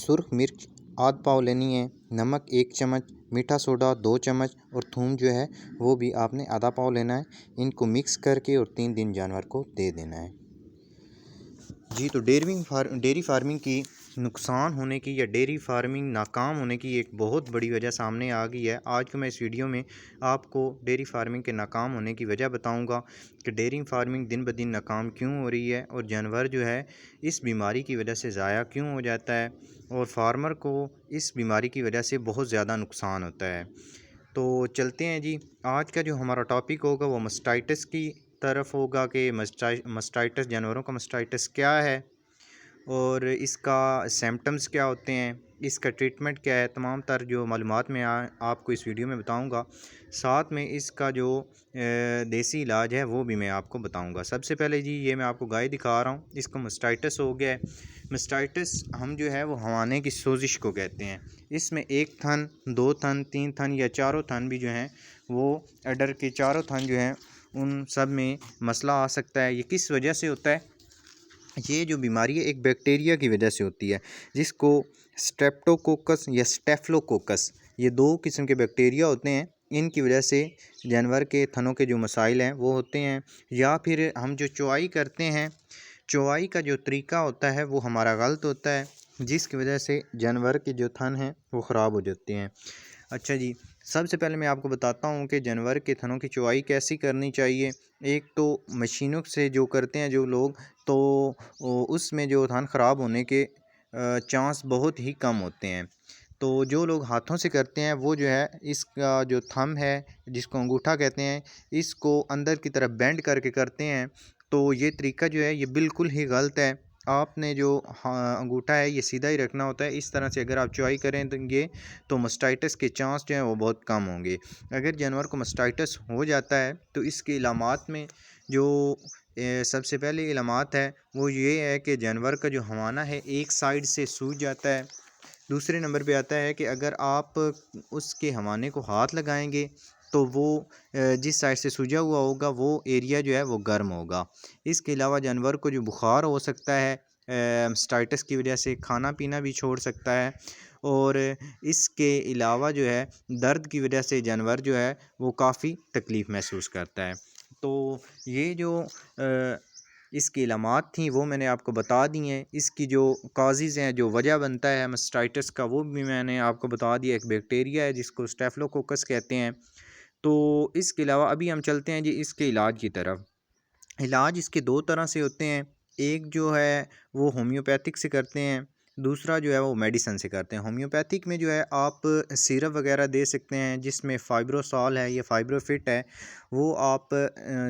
सुर्ख मिर्च आध पाव लेनी है, नमक 1 चम्मच, मीठा सोडा 2 चम्मच और थूम जो है वो भी आपने आधा पाव लेना है। इनको मिक्स करके और 3 दिन जानवर को दे देना है जी। तो डेयरी फार्मिंग की नुकसान होने की या डेयरी फार्मिंग नाकाम होने की एक बहुत बड़ी वजह सामने आ गई है। आज को मैं इस वीडियो में आपको डेयरी फार्मिंग के नाकाम होने की वजह बताऊंगा कि डेयरी फार्मिंग दिन ब दिन नाकाम क्यों हो रही है और जानवर जो है इस बीमारी की वजह से ज़ाया क्यों हो जाता है और फार्मर को इस बीमारी की वजह से बहुत ज़्यादा नुकसान होता है। तो चलते हैं जी। आज का जो हमारा टॉपिक होगा वो मस्टाइटिस की तरफ होगा कि मस्टाइटिस जानवरों का मस्टाइटिस क्या है और इसका सिम्पटम्स क्या होते हैं, इसका ट्रीटमेंट क्या है। तमाम तर जो मालूमात मैं आपको इस वीडियो में बताऊंगा। साथ में इसका जो देसी इलाज है वो भी मैं आपको बताऊंगा। सबसे पहले जी ये मैं आपको गाय दिखा रहा हूँ, इसको मस्टाइटिस हो गया है। मस्टाइटिस हम जो है वो हवाने की सोजिश को कहते हैं। इसमें 1 थन 2 थन 3 थन या चारों थन भी जो हैं वो अडर के चारों थन जो हैं उन सब में मसला आ सकता है। ये किस वजह से होता है? ये जो बीमारी है एक बैक्टीरिया की वजह से होती है जिसको स्ट्रेप्टोकोकस या स्टेफलोकोकस, ये 2 किस्म के बैक्टीरिया होते हैं। इनकी वजह से जानवर के थनों के जो मसाइल हैं वो होते हैं। या फिर हम जो चुवाई करते हैं, चुवाई का जो तरीका होता है वो हमारा गलत होता है जिसकी वजह से जानवर के जो थन हैं वो ख़राब हो जाते हैं। अच्छा जी, सबसे पहले मैं आपको बताता हूँ कि जानवर के थनों की चुवाई कैसी करनी चाहिए। एक तो मशीनों से जो करते हैं जो लोग, तो उसमें जो थन ख़राब होने के चांस बहुत ही कम होते हैं। तो जो लोग हाथों से करते हैं वो जो है इसका जो थंब है जिसको अंगूठा कहते हैं, इसको अंदर की तरफ बेंड करके करते हैं। तो ये तरीका जो है ये बिल्कुल ही गलत है। आपने जो अंगूठा है ये सीधा ही रखना होता है। इस तरह से अगर आप चुवाई करेंगे तो मस्टाइटिस के चांस जो हैं वो बहुत कम होंगे। अगर जानवर को मस्टाइटिस हो जाता है तो इसके इलामात में जो सबसे पहले इलामात है वो ये है कि जानवर का जो हवाना है एक साइड से सूज जाता है। दूसरे नंबर पे आता है कि अगर आप उसके हवाने को हाथ लगाएंगे तो वो जिस साइड से सूजा हुआ होगा वो एरिया जो है वो गर्म होगा। इसके अलावा जानवर को जो बुखार हो सकता है मस्टाइटिस की वजह से, खाना पीना भी छोड़ सकता है और इसके अलावा जो है दर्द की वजह से जानवर जो है वो काफ़ी तकलीफ़ महसूस करता है। तो ये जो इसकी इलामात थी वो मैंने आपको बता दी हैं। इसकी जो काज़िज़ हैं, जो वजह बनता है मस्टाइटिस का, वो भी मैंने आपको बता दिया। एक बैक्टीरिया है जिसको स्टेफलोकोकस कहते हैं। तो इसके अलावा अभी हम चलते हैं जी इसके इलाज की तरफ। इलाज इसके 2 तरह से होते हैं। एक जो है वो होम्योपैथिक से करते हैं, दूसरा जो है वो मेडिसिन से करते हैं। होम्योपैथिक में जो है आप सिरप वगैरह दे सकते हैं जिसमें फ़ाइब्रोसॉल है या फ़ाइब्रोफिट है, वो आप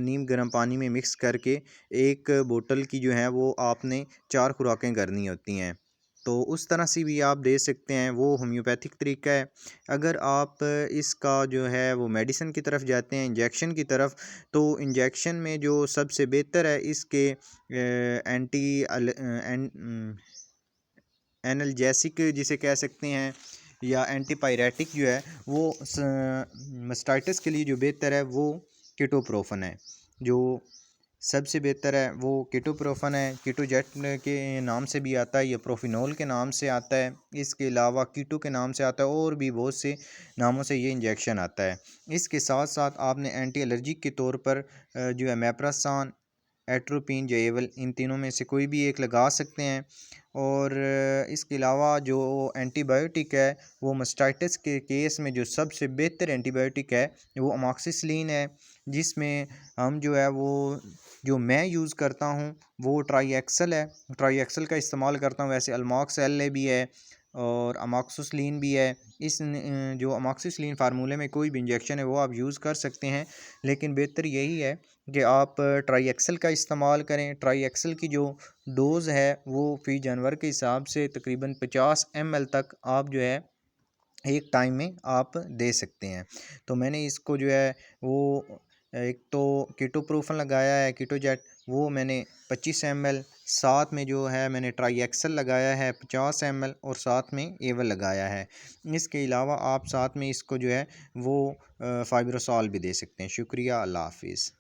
नीम गर्म पानी में मिक्स करके एक बोतल की जो है वो आपने 4 खुराकें करनी होती हैं। तो उस तरह से भी आप दे सकते हैं, वो होम्योपैथिक तरीका है। अगर आप इसका जो है वो मेडिसिन की तरफ जाते हैं, इंजेक्शन की तरफ, तो इंजेक्शन में जो सबसे बेहतर है इसके एंटी एनाल्जेसिक जिसे कह सकते हैं या एंटीपायरेटिक जो है वो मस्टाइटिस के लिए जो बेहतर है वो कीटोप्रोफन है। जो सबसे बेहतर है वो कीटोप्रोफन है। कीटोजेट के नाम से भी आता है, या प्रोफिनोल के नाम से आता है, इसके अलावा कीटो के नाम से आता है और भी बहुत से नामों से ये इंजेक्शन आता है। इसके साथ साथ आपने एंटी एलर्जिक के तौर पर जो है मेप्रासान, एट्रोपिन, जेएवल, इन तीनों में से कोई भी एक लगा सकते हैं। और इसके अलावा जो एंटीबायोटिक है वो मस्टाइटिस के केस में जो सबसे बेहतर एंटीबायोटिक है वो अमॉक्सिसिलिन है, जिसमें हम जो है वो जो मैं यूज़ करता हूँ वो ट्राईएक्सल है। ट्राईएक्सल का इस्तेमाल करता हूँ। वैसे अल्मॉक्स एल भी है और अमॉक्सिसिलिन भी है। जो अमॉक्सिसिलिन फार्मूले में कोई भी इंजेक्शन है वो आप यूज़ कर सकते हैं, लेकिन बेहतर यही है कि आप ट्राईएक्सल का इस्तेमाल करें। ट्राईएक्सल की जो डोज़ है वो फी जानवर के हिसाब से तकरीबन 50 ml तक आप जो है एक टाइम में आप दे सकते हैं। तो मैंने इसको जो है वो एक तो कीटोप्रोफन लगाया है, कीटोजेट, वो मैंने 25 ml, साथ में जो है मैंने ट्राईएक्सल लगाया है 50 ml और साथ में एवल लगाया है। इसके अलावा आप साथ में इसको जो है वो फ़ाइब्रोसॉल भी दे सकते हैं। शुक्रिया, अल्लाह हाफ़िज़।